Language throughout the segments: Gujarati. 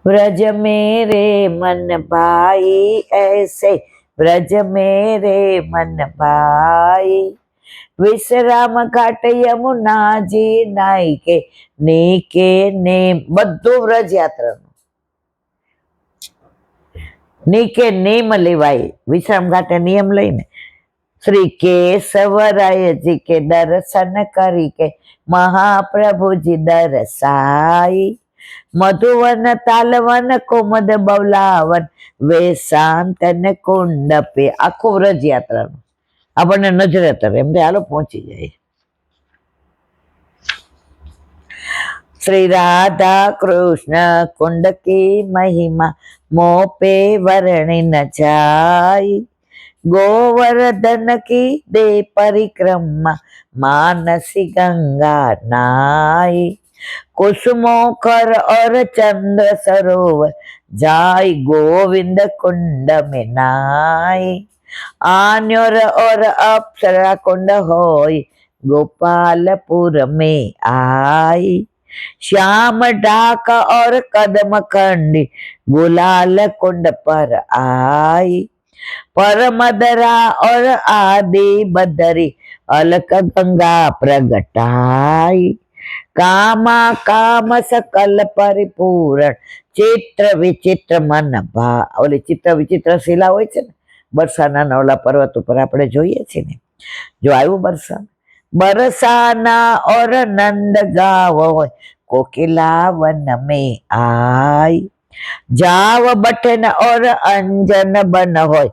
ब्रज मेरे मन भाई ऐसे, ब्रज मेरे मन भाई, विश्राम घाट यमुना जी नायके, नीके ने બધું વ્રજ યાત્રાનું નીકે નેમ લેવાય, વિશ્રામ ઘાટે નિયમ લઈને श्री केशवराय जी के दर्शन करी के महाप्रभु जी दरसाई, मधुवन तालवन कुमद बवलावन वे शांतन कुंड पे आखो व्रज यात्रा આપણને નજરે તરે એમ હાલો પહોંચી જાય। श्री राधा कृष्ण कुंड की महिमा मोह पे वर्णि न जाई, गोवर्धन की दे परिक्रमा मानसी गंगा नाई, कुसुमोकर और चंद्र सरोवर जाय गोविंद कुंड में नाई, आन्योर और अप्सरा कुंड होय गोपालपुर में आई, श्याम ढाक और कदम खंडी गुलाल कुंड पर आई, परमदरा और आदि बदरी अलक गंगा प्रगटाई, कामा काम सकल परिपूर्ण चित्र विचित्र मन भा ओली चित्र विचित्र शिला होय छे ने बरसाना ओला पर्वत पर आपणे जोईए छे ने जो आव्युं बरसाना बरसाना और नंद गाव होय कोकिला वन में आई, जाव बटन और अंजन बन होय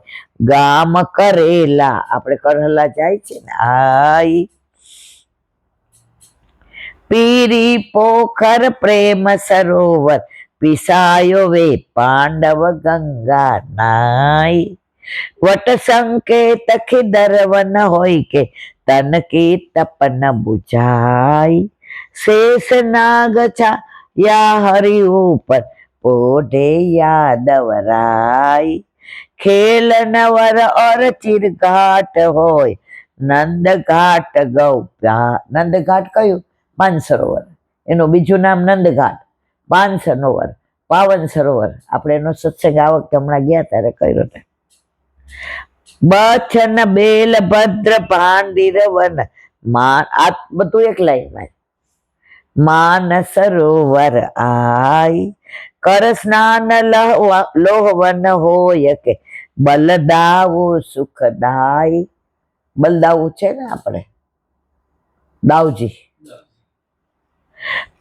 गाम करेला आपणे करहला जाय छे ने आई, पीरी पोखर प्रेम सरोवर पिसायो वे पांडव गंगा नाई, वट संकेत खिदर वन होय के तन की तपन बुझाई, शेष नाग छा या हरि ऊपर पोढ़े यादवराई, खेल नवर और चिरघाट होय नंद घाट गौप्या नंद घाट कયું मानसरोवर એનું બીજું નામ નંદઘાટ પાન સરોવર પાવન સરોવર આપણે એનો સત્સંગ આ વખતે હમણાં ગયા ત્યારે કર્યો છે। બચન બેલ ભદ્ર ભાંડીર વન માન આ બધું એક લાઈનમાં मान सरोवर आई, कर स्नान लोहवन होय के बलदाऊ सुखदाई, बलदाऊ छे ने आपणे दाऊजी,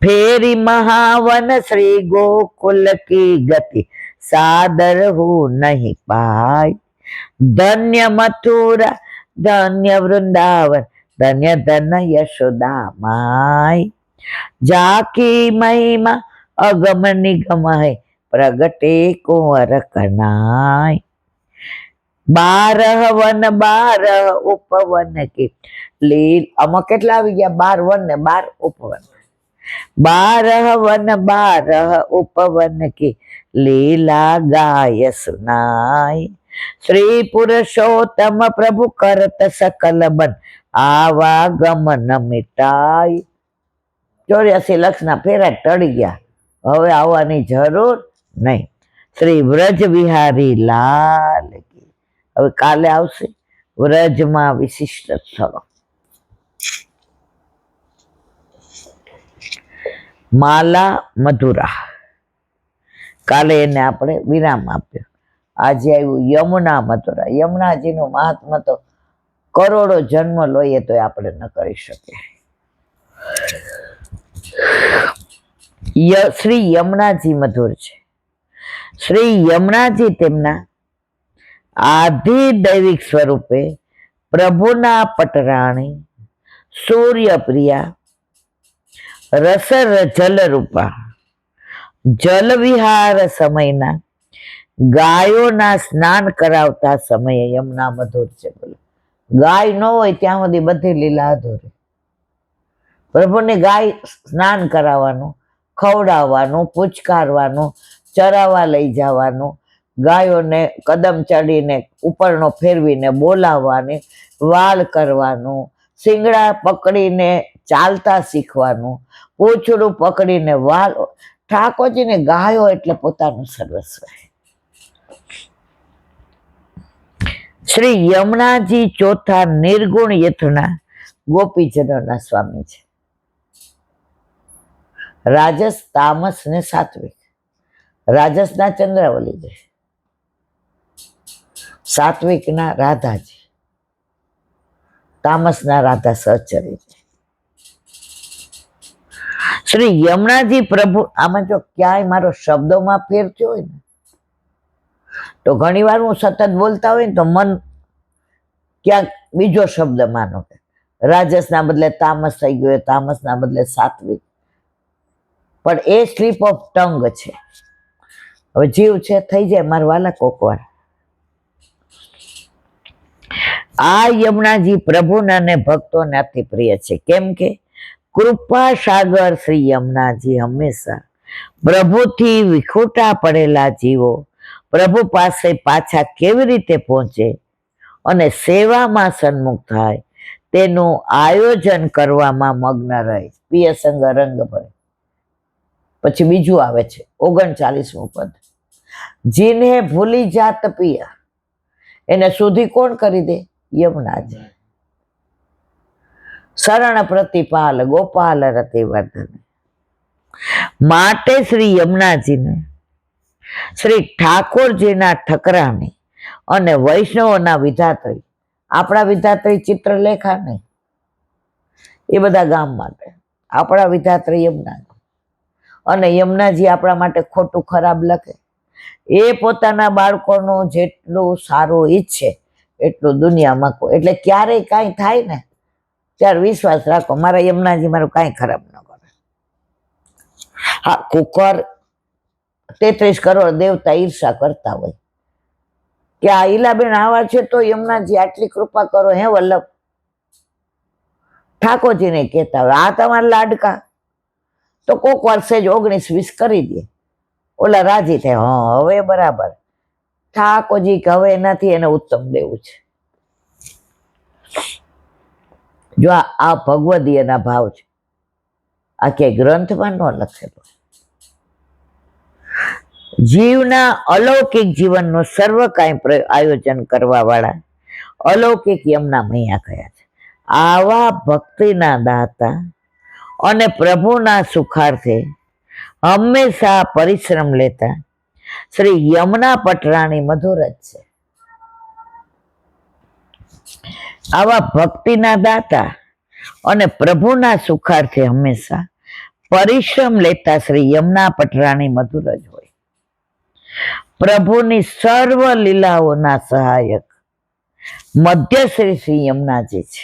फेरी महावन श्री गोकुल की गति सादर हो नहीं पाई, धन्य मथुरा धन्य वृंदावन धन्य धन यशोदा माई, जाकी महिमा अगम निगम है प्रगटे कुंवर कनाई, 12 वन 12 उपवन की लील आमा કેટલા આવી ગયા 12 वन ने 12 उपवन, 12 वन 12 उपवन की लीला गाय सुनाई, श्री पुरुषोत्तम प्रभु करत सकल बन आवागमन मिटाई, 84 लक्षना फेरा टળી ગયા હવે આવવાની જરૂર નહીં। શ્રી વ્રજ વિહારી લાલ કી હવે કાલે આવશે વ્રજમાં વિશિષ્ટ સ્થળો। માલા મધુરા કાલે એને આપણે વિરામ આપ્યો। આજે આવ્યું યમુના મથુરા। યમુનાજીનું મહાત્મા તો કરોડો જન્મ લઈએ તો આપણે ન કરી શકીએ। શ્રી યમુનાજી મધુર છે। શ્રી યમુનાજી તેમના આધિદૈવિક સ્વરૂપે પ્રભુના પટરાણી સૂર્યપ્રિયા રસર જલરૂપા જલવિહાર સમયના ગાયોના સ્નાન કરાવતા સમયે યમુના મધુર છે। બોલો ગાય ન હોય ત્યાં સુધી બધી લીલા અધૂરી। પ્રભુને ગાય સ્નાન કરાવવાનું ખવડાવવાનું પૂચકારવાનું ચરાવવા લઈ જવાનું ગાયોને કદમ ચડીને ઉપરનો ફેરવીને બોલાવવાની વાલ કરવાનું શિંગડા પકડીને ચાલતા શીખવાનું પૂંછડું પકડીને વાલ ઠાકોરજીને ગાયો એટલે પોતાનું સર્વસ્વ. શ્રી યમુનાજી ચોથા નિર્ગુણ યથના ગોપીજનોના સ્વામી છે. રાજસ, તામસ ને સાત્વિક. રાજસના ચંદ્રાવલી છે, સાત્વિકના રાધાજી, તામસના રાધા સહચરી છે. શ્રી યમુનાજી પ્રભુ, આમાં જો ક્યાંય મારો શબ્દોમાં ફેર થયો હોય ને તો ઘણી વાર હું સતત બોલતા હોય ને તો મન ક્યાંક બીજો શબ્દ માનો કે રાજસના બદલે તામસ થઈ ગયો, તામસના બદલે સાત્વિક, પણ એ સ્લીપ ઓફ ટંગ છે. હવે જીવ છે, થઈ જાય મારા વાલા કોકવાર. આ યમુનાજી પ્રભુને અને ભક્તોને અતિ પ્રિય છે. કેમ કે કૃપા સાગર શ્રી યમુનાજી હંમેશા પ્રભુથી વિખૂટા પડેલા જીવો પ્રભુ પાસે પાછા કેવી રીતે પહોંચે અને સેવામાં સન્મુખ થાય તેનું આયોજન કરવામાં મગ્ન રહે. પિય સંગ રંગ ભરે. પછી બીજું આવે છે 39મું પદ, જીને ભૂલી જાત પિયા, એને સુધી કોણ કરી દે? યમુનાજી. શરણ પ્રતિપાલ ગોપાલ રતિ વર્ધન. માટે શ્રી યમુનાજીને શ્રી ઠાકોરજીના ઠકરાની અને વૈષ્ણવોના વિધાત્રી, આપણા વિધાત્રી ચિત્રલેખા નહીં, એ બધા ગામ માટે, આપણા વિધાત્રી યમુનાજી. અને યમુનાજી આપણા માટે ખોટું ખરાબ લખે, એ પોતાના બાળકોનું જેટલું સારું ઈચ્છે એટલું દુનિયામાં એટલે ક્યારેય કાંઈ થાય ને ત્યારે વિશ્વાસ રાખો, મારા યમુનાજી મારું કાંઈ ખરાબ ન કરે. હા, કુકર 33 કરોડ દેવતા ઈર્ષા કરતા હોય કે આ ઈલાબેન આવા છે તો યમુનાજી આટલી કૃપા કરો હે વલ્લભ. ઠાકોરજીને કહેતા હોય આ તમારા લાડકા, તો કોક વર્ષે જ 19-20 કરી દે, ઓલા રાજી થાય, હા હવે બરાબર. ઠાકોરજી કે હવે એનાથી એને ઉત્તમ દેવું છે. જો આ ભગવદીયના ભાવ છે, આ કે ગ્રંથમાં ન લખેલો. જીવના અલૌકિક જીવનનું સર્વ કાંઈ આયોજન કરવા વાળા અલૌકિક યમુના મૈયા કયા છે. આવા ભક્તિના દાતા અને પ્રભુના સુખાર્થે હંમેશા પરિશ્રમ લેતા શ્રી યમુના પટરાણી મધુર જ છે. આવા ભક્તિના દાતા અને પ્રભુના સુખાર્થે હંમેશા પરિશ્રમ લેતા શ્રી યમુના પટરાણી મધુર જ હોય. પ્રભુની સર્વ લીલાઓના સહાયક મધ્યશ્રી શ્રી યમુનાજી છે.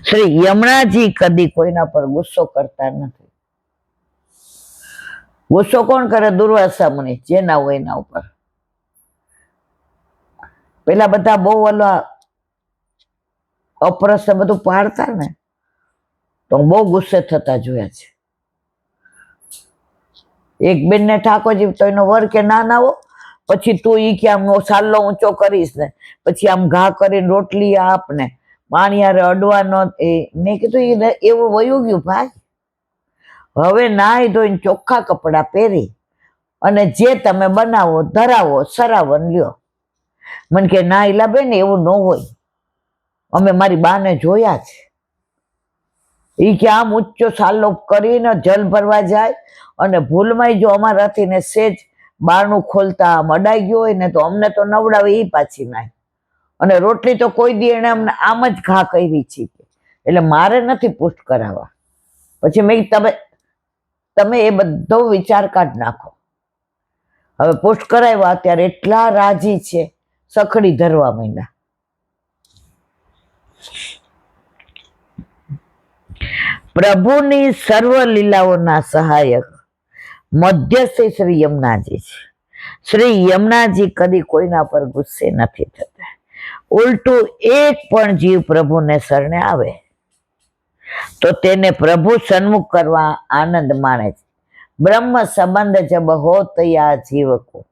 શ્રી યમુનાજી કદી કોઈના પર ગુસ્સો કરતા નથી. ગુસ્સો કોણ કરે? દુર્વાસા મુનિ, જેના હોય એના ઉપર. પેલા બધા બહુ ઓલા અપરસ બધું પાડતા ને તો બહુ ગુસ્સે થતા જોયા છે. એક બેન ને ઠાકોરજી તો એનો વર કે ના હો, પછી તું ઈ કે આમ સાલ્લો ઊંચો કરીશ ને પછી આમ ઘા કરીને રોટલી આપ ને પાણીયારે અડવાનો. મેં કીધું એવું વયું ગયું ભાઈ. હવે નાઈ ધોઈને ચોખ્ખા કપડાં પહેરી અને જે તમે બનાવો ધરાવો સરાવન લ્યો. મને કે ના એલા બેન એવું ન હોય, અમે મારી બાને જોયા છે. એ કે આમ ઊંચો સાલ્લો કરીને જલ ભરવા જાય અને ભૂલમાં જો અમારાથી ને સેજ બારણું ખોલતા આમ અડાઈ ગયો હોય ને તો અમને તો નવડાવે એ પાછી નાય. અને રોટલી તો કોઈ દી એને અમને આમ જ ઘા કરી છે, એટલે મારે નથી પુષ્ટ કરાવવા. પછી મેં તમે એ બધો વિચાર કાઢ નાખો. હવે પુષ્ટ કરાવ્યા ત્યારે એટલા રાજી છે, સખડી ધરવા માંડ્યા. પ્રભુની સર્વ લીલાઓના સહાયક મધ્યસ્થી શ્રી યમુનાજી છે. શ્રી યમુનાજી કદી કોઈના પર ગુસ્સે નથી થતા. ઉલટું એક પણ જીવ પ્રભુને શરણે આવે તો તેને પ્રભુ સન્મુખ કરવા આનંદ માણે છે. બ્રહ્મ સંબંધ જબ હો તયા જીવ કો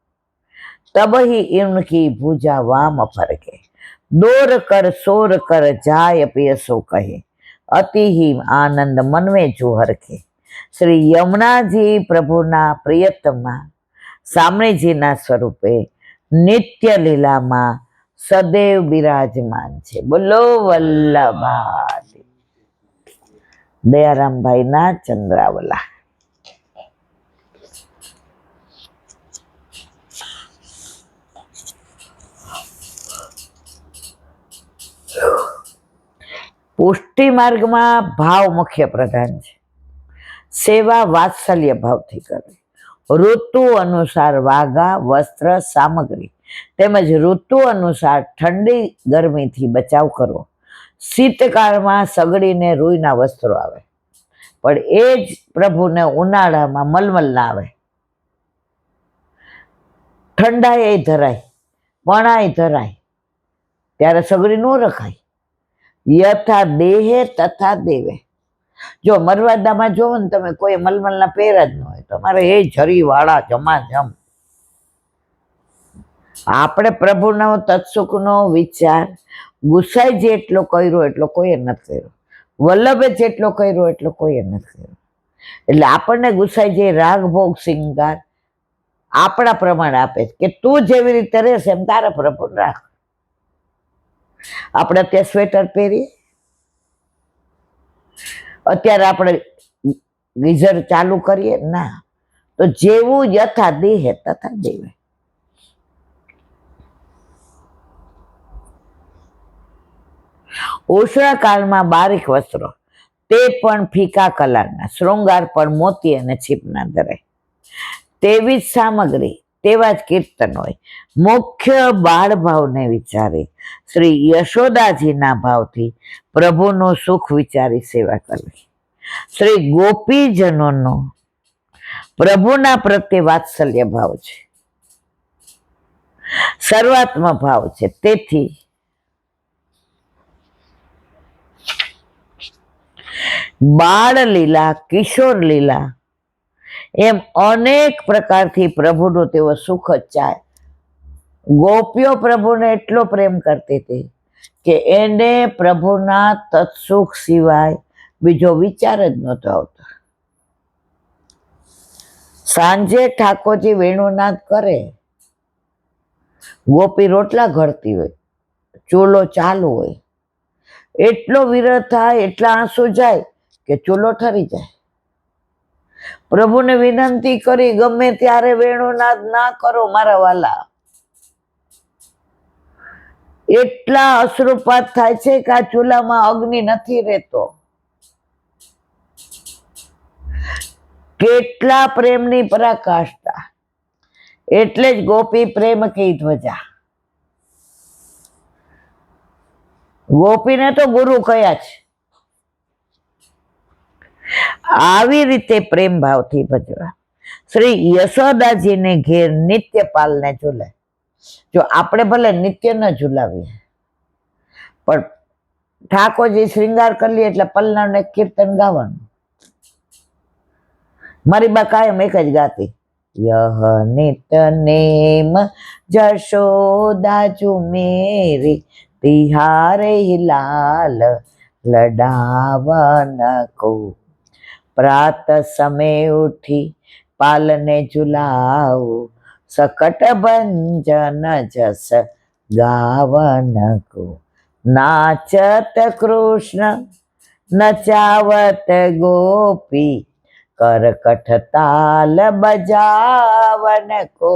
તબ ही इनकी भुजा वाम फरके दौर कर सोर कर जाय पियसो कहे अति ही आनंद मन में जो हरखे શ્રી યમુનાજી પ્રભુના પ્રિયતમા શામળીજીના સ્વરૂપે નિત્ય લીલામાં સદૈવ બિરાજમાન છે. બોલો વલ્લભાઈ દયારામભાઈના ચંદ્રાવલા. પુષ્ટિ માર્ગમાં ભાવ મુખ્ય પ્રધાન છે. સેવા વાત્સલ્ય ભાવથી કરવી. ઋતુ અનુસાર વાઘા, વસ્ત્ર, સામગ્રી તેમજ ઋતુ અનુસાર ઠંડી ગરમીથી બચાવ કરવો. શીતકાળમાં સગડીને રૂઈના વસ્ત્રો આવે, પણ એ જ પ્રભુને ઉનાળામાં મલમલના આવે. ઠંડાઈ ધરાય, પણાય ધરાય, ત્યારે સગડી ન રખાય. યથા દેહે તથા દેવે. જો મરવાદામાં જોવો ને તમે, કોઈ મલમલના પહેર જ ન હોય, તમારે એ જરીવાળા જમાજમ. આપણે પ્રભુનો તત્સુખનો વિચાર ગુસાઈ જેટલો કર્યો એટલો કોઈએ નથી કર્યો, વલ્લભે જેટલો કર્યો એટલો કોઈએ નથી કર્યો. એટલે આપણને ગુસાઈ જે રાગ ભોગ શિંગાર આપણા પ્રમાણે આપે કે તું જેવી રીતે રહેશે એમ તારા પ્રભુ રાખ. આપણે અત્યારે સ્વેટર પહેરીએ, અત્યારે આપણે ગીઝર ચાલુ કરીએ ના, તો જેવું યથા દેહે તથા દેવે. ઉષ્ણકાળમાં બારીક વસ્ત્રો, તે પણ ફીકા કલરના, શૃંગાર પણ મોતી અને છીપના ધરે. તેવી જ સામગ્રી, તેવા જ કીર્તન હોય. મુખ્ય બાળ ભાવને વિચારી શ્રી યશોદાજીના ભાવથી પ્રભુનું સુખ વિચારી સેવા કરવી. શ્રી ગોપીજનોનો પ્રભુના પ્રત્યે વાત્સલ્ય ભાવ છે, સર્વાત્મ ભાવ છે. તેથી બાળ લીલા, કિશોર લીલા એમ અનેક પ્રકારથી પ્રભુનું તેઓ સુખ જ ચાહે. ગોપીઓ પ્રભુને એટલો પ્રેમ કરતી હતી કે એને પ્રભુના તત્સુખ સિવાય બીજો વિચાર જ નહોતો આવતો. સાંજે ઠાકોરજી વેણુનાદ કરે, ગોપી રોટલા ઘડતી હોય, ચૂલો ચાલુ હોય, એટલો વિરહ થાય, એટલા આંસુ જાય કે ચૂલો ઠરી જાય. પ્રભુને વિનંતી કરી, ગમે ત્યારે વેણુનાદ ના કરો મારા વાલા. એટલા અશ્રુપાત થાય છે કે આ ચૂલામાં અગ્નિ નથી રહેતો. કેટલા પ્રેમની પરાકાષ્ઠા. એટલે જ ગોપી પ્રેમ કી ધ્વજા. ગોપીને તો ગુરુ કયા છે. આવી રીતે પ્રેમ ભાવથી ભજવા. શ્રી યશોદાજીને ઘેર નિત્ય પાલને ઝૂલે. જો આપણે ભલે નિત્ય ન ઝુલાવીએ, પણ ઠાકોરજી શ્રૃંગાર કરી લે એટલે પલ્લાને કીર્તન ગાવાનું. મારી બા કાયમ એક જ ગાતી, યહ નિત નેમ જશોદાજુ મેરી તિહારે લાલ લડાવન કો. પ્રાત સમય ઉઠી પાલને ઝુલાવું, सकट भंजन जस गावन को. नाचत कृष्ण नचावत गोपी, करकट ताल बजावन को.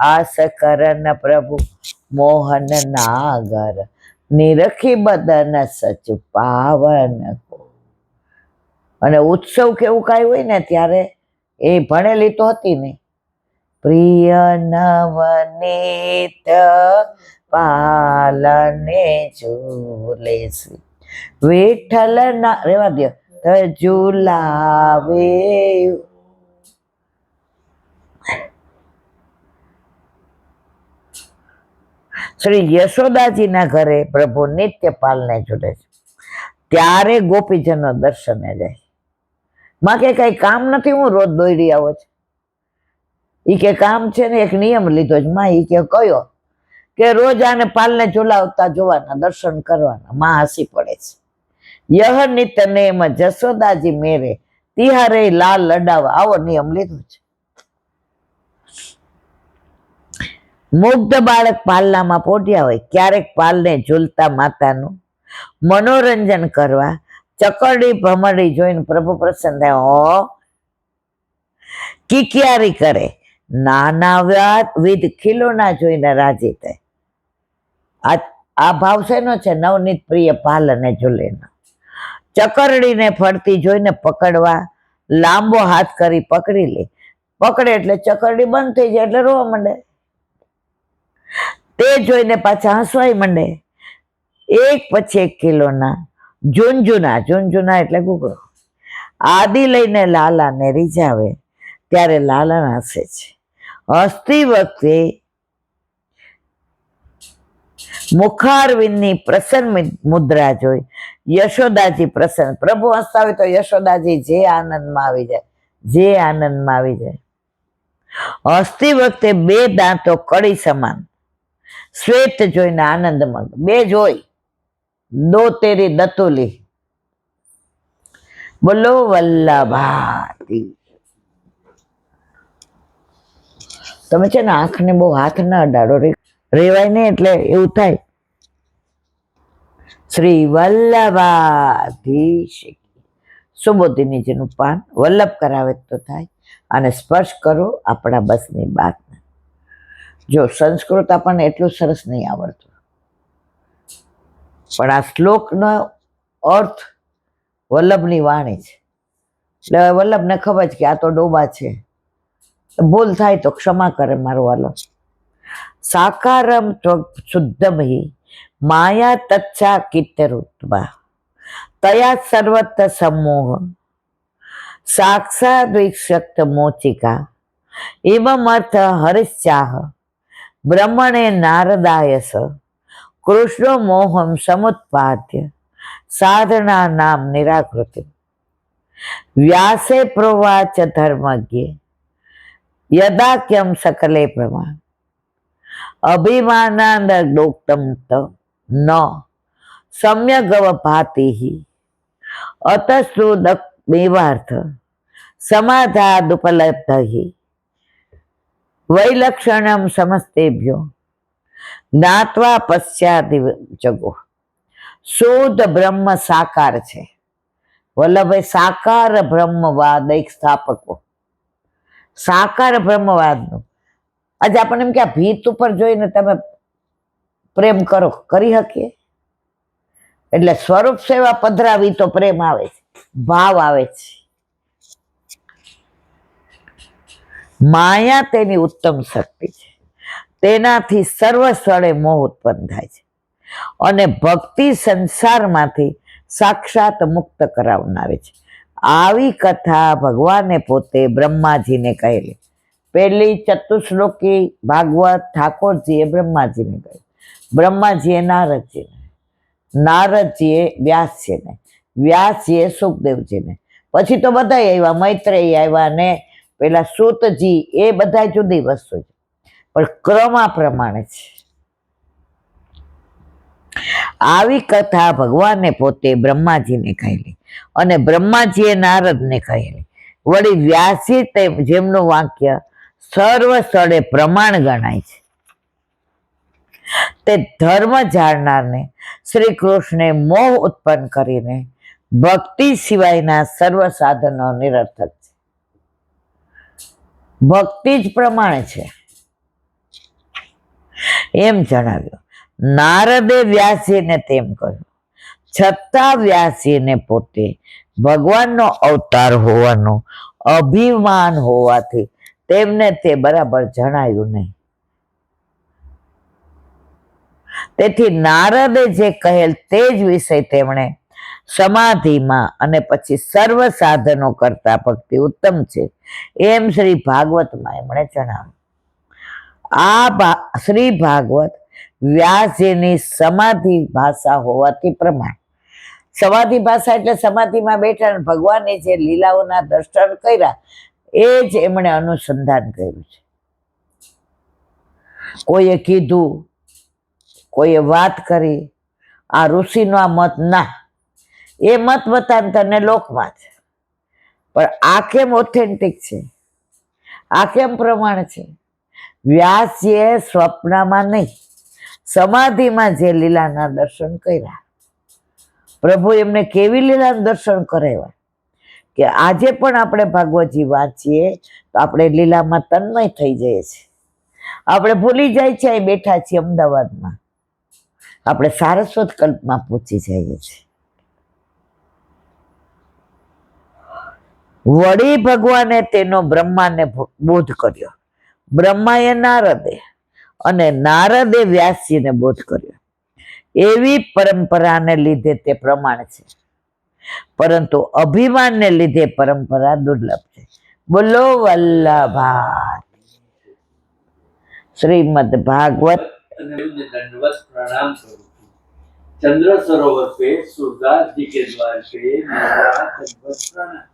आस करन प्रभु मोहन नागर, निरखी बदन सच पावन को. અને ઉત્સવ કેવું કાંઈ હોય ને ત્યારે એ ભણેલી તો હતી નહીં. પ્રિય નવનીત પાલને ઝૂલે શ્રી વિઠ્ઠલ ના રેવા દો ઝુલાવે. શ્રી યશોદાજીના ઘરે પ્રભુ નિત્ય પાલને ઝૂલે છે. ત્યારે ગોપીજનો દર્શને જાય. માં કે કઈ કામ નથી, હું રોજ દોડી આવો છું. ઈ કે કામ છે ને, એક નિયમ લીધો છે માં. ઈ કે કયો? કે રોજ આને પાલને ઝુલાવતા જોવાના, દર્શન કરવાના. માં હસી પડે છે. યહ નિત નેમ જશોદાજી મેરે તિહારે લાલ લડાવા, આવો નિયમ લીધો છે. મુગ્ધ બાળક પાલનામાં પોઢ્યા હોય, ક્યારેક પાલને ઝૂલતા માતાનું મનોરંજન કરવા ચકરડી ભમરડી જોઈને પ્રભુ પ્રસન્ન થાય. કિકિયારી કરે, નાના વિધ ખીલોના જોઈને રાજી થાય. આ ભાવ શેનો છે? નવનીત પ્રિય પાલને ઝૂલેનો. ચકરડીને ફરતી જોઈને પકડવા લાંબો હાથ કરી પકડી લે. પકડે એટલે ચકરડી બંધ થઈ જાય એટલે રોવા માંડે. તે જોઈને પાછા હસવાઈ માંડે. એક પછી એક કિલોના ઝુનઝુના એટલે ગુગળો આદિ લઈને લાલાને રીઝાવે ત્યારે લાલા હસે છે. હસતી વખતે મુખારવિંદની પ્રસન્ન મુદ્રા જોઈ યશોદાજી પ્રસન્ન. પ્રભુ હસતા હોય તો યશોદાજી જે આનંદમાં આવી જાય. હસતી વખતે બે દાંતો કડી સમાન શ્વેત જોઈને આનંદમાં, બે જોઈ દો તેરી દતુલી. બોલો વલ્લભાતી. તમે છે ને આંખને બહુ હાથ ના અડાડો, રેવાય નહીં એટલે એવું થાય. શ્રી વલ્લભાધીશ. સુબોધિનીજીનું પાન વલ્લભ કરાવે તો થાય, અને સ્પર્શ કરો આપણા બસની વાત. જો સંસ્કૃત આપણને એટલું સરસ નહીં આવડતું, પણ આ શ્લોકનો અર્થ વલ્લભની વાણી છે. એટલે વલ્લભને ખબર છે કે આ તો ડોબા છે, ભૂલ થાય તો ક્ષમા કરે મારો વાલો. સાકારમ શુદ્ધમહી માયા તચ્છા કિત્તરુત્વા તયા સર્વત્ર સમોહ સાક્ષાત વિક્ષક્ત મોચિકા એવમ અર્થ હરિશ્ચાહ બ્રહ્મણે નારદાયસ કૃષ્ણો મોહમ સમુત્પાદ્ય સાધના નામ નિરાકૃતિ. વ્યાસે પ્રોવાચ ધર્મજ્ઞે યદાક્યમ સકલે પ્રમા અભિમાનાંદ ડોક્તમ ન સમ્યગવ ભાતિ અતસ્તુ દેવાર્થ સમાધાદુપલબ્ધ વૈલક્ષણ્યમ સમસ્તેભ્યો જ્ઞાત્વા પશ્ચાદિ જગો. શુદ્ધ બ્રહ્મ સાકાર છે. વલ્લભભાઈ સાકાર બ્રહ્મવાદ એક સ્થાપકો. સાકાર બ્રહ્મવાદનું આજે આપણને એમ કે આ ભીત ઉપર જોઈને તમે પ્રેમ કરો, કરી શકીએ? એટલે સ્વરૂપ સેવા પધરાવી તો પ્રેમ આવે છે, ભાવ આવે છે. માયા તેની ઉત્તમ શક્તિ છે, તેનાથી સર્વ સ્થળે મોહ ઉત્પન્ન થાય છે, અને ભક્તિ સંસારમાંથી સાક્ષાત મુક્ત કરાવનારી છે. આવી કથા ભગવાને પોતે બ્રહ્માજીને કહેલી. પહેલી ચતુશ્લોકી ભાગવત ઠાકોરજીએ બ્રહ્માજીને કહ્યું, બ્રહ્માજીએ નારદજીને, નારદજીએ વ્યાસજીને, વ્યાસજીએ સુખદેવજીને, પછી તો બધા આવ્યા, મૈત્રેય આવ્યા ને પેલા સૂતજી, એ બધા જુદી વસ્તુ છે, પણ ક્રમ આ પ્રમાણે છે. આવી કથા ભગવાને પોતે બ્રહ્માજીને કહેલી અને બ્રહ્માજીએ નારદને કહેલી. વળી વ્યાસજી જેમનું વાક્ય સર્વ સ્થળે પ્રમાણ ગણાય છે. તે ધર્મ જાણનારને શ્રી કૃષ્ણે મોહ ઉત્પન્ન કરીને ભક્તિ સિવાયના સર્વ સાધનો નિરર્થક છે. ભક્તિ જ પ્રમાણે છે એમ જણાવ્યું. નારદે વ્યાસજીને તેમ કહ્યું, છતાં વ્યાસજીને પોતે ભગવાનનો અવતાર હોવાનું અભિમાન હોવાથી તેમને તે બરાબર જણાયું નહીં. તેથી નારદે જે કહેલ તે જ વિષય તેમણે સમાધિમાં અને પછી સર્વ સાધનો કરતા ભક્તિ ઉત્તમ છે એમ શ્રી ભાગવતમાં એમણે જણાવ્યું. આ શ્રી ભાગવત વ્યાસજીની સમાધિ ભાષા હોવાથી પ્રમાણ. સમાધિ ભાષા એટલે સમાધિમાં બેઠા અને ભગવાનની જે લીલાઓના દર્શન કર્યા એ જ એમણે અનુસંધાન કર્યું છે. કોઈએ કીધું, કોઈએ વાત કરી, આ ઋષિનો આ મત ના, એ મત મતાંતરને લોકમાં છે, પણ આ કેમ ઓથેન્ટિક છે, આ કેમ પ્રમાણ છે? વ્યાસજીએ સ્વપ્નમાં નહીં, સમાધિમાં જે લીલાના દર્શન કર્યા, પ્રભુ એમને કેવી લીલાના દર્શન કરાવ્યા કે આજે પણ આપણે ભાગવતજી વાંચીએ તો આપણે લીલામાં તન્મય થઈ જઈએ છીએ. આપણે ભૂલી જાય છે અહીં બેઠા છીએ અમદાવાદમાં, આપણે સારસ્વત કલ્પમાં પહોંચી જઈએ છીએ. વળી ભગવાને તેનો બ્રહ્માને બોધ કર્યો, બ્રહ્માએ નારદે અને નારદે વ્યાસજીને બોધ કર્યો. એવી પરંપરાને લીધે તે પ્રમાણ છે, પરંતુ અભિમાનને લીધે પરંપરા દુર્લભ છે. બોલો વલ્લભા શ્રીમદ ભાગવત. दंडवत प्रणाम करूं। चंद्र सरोवर पे सूरदास जी के द्वार पे मेरा दंडवत प्रणाम।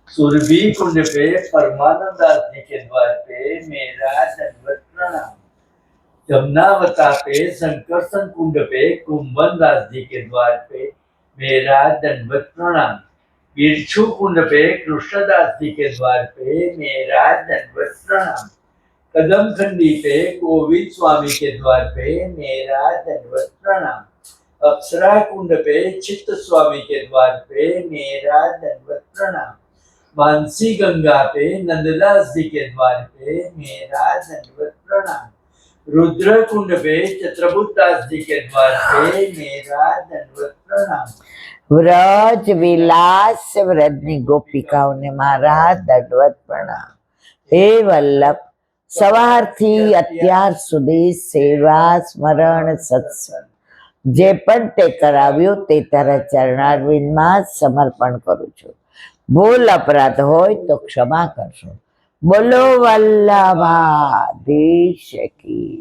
सुरभि कुंड पे परमानंद दास जी के द्वार पे मेरा दंडवत प्रणाम। जमुनावता पे संकर्षण कुंड पे कुंभन दास जी के द्वार पे मेरा दंडवत प्रणाम। बिरछू कुंड पे कृष्णदास जी के द्वार पे मेरा दंडवत प्रणाम। कदम खंडी पे गोविंद स्वामी के द्वार पे मेरा दंडवत प्रणाम। अप्सरा कुंड पे चित्त स्वामी के द्वार पे मेरा दंडवत प्रणाम। मानसी गंगा पे नंददास जी के द्वार पे मेरा दंडवत प्रणाम। रुद्र कुंड पे चित्रबुद्ध दास जी के द्वार पे मेरा दंडवत प्रणाम। વ્રજ વિલાસ વ્રજની ગોપિકાઓને મારા દંડવત પ્રણામ. હે વલ્લભ, સવારથી અત્યાર સુધી સેવા સ્મરણ સત્સંગ જે પણ તે કરાવ્યું તે તારા ચરણારવિંદમાં સમર્પણ કરું છું. ભૂલ અપરાધ હોય તો ક્ષમા કરશો. બોલો વલ્લભાધીશ કી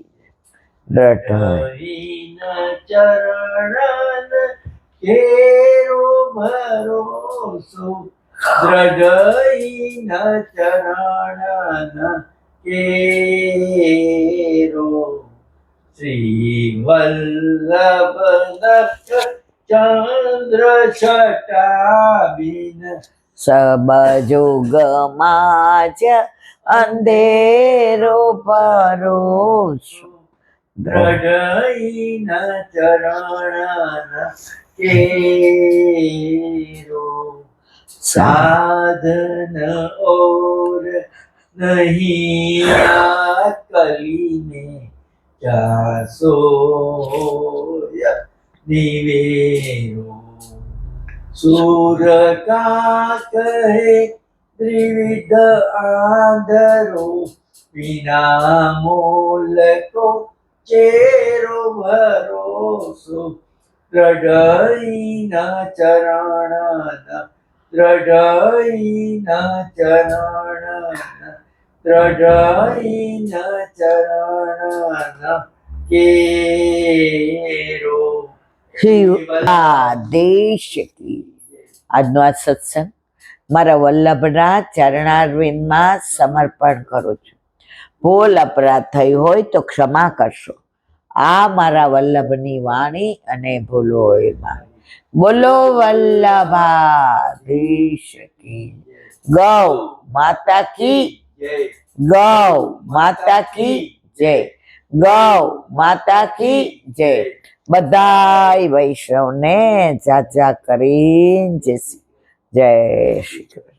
ચરણ કેરો ભરોસો દ્રઢઈન ચરણ કેરો. શ્રી વલ્લભ ચંદ્ર છટાબીન સબ જોગમાં જ અંધેરો પરોસો. દ્રઢઈન ચરણ केरो. साधन और नहीं कली में जासो निवेरो. सूर का कहे त्रिविध आंधरो बिना मोल को चेरो भरोसो. દ્રઢઈન ચરણ દ્રઢઈન ચરણ દ્રઢઈન ચરણ કેરો. આદેશ કી. આજનો આ સત્સંગ મારા વલ્લભના ચરણારવિંદમાં સમર્પણ કરું છું. ભૂલ અપરાધ થઈ હોય તો ક્ષમા કરશો. આ મારા વલ્લભની વાણી અને ભૂલો એ મારી. બોલો વલ્લભાધીશ કી. ગૌ માતા કી, ગૌ માતા કી જય, ગૌ માતા કી જય. બધાય વૈષ્ણવને જાજા કરીને જય શ્રી કૃષ્ણ.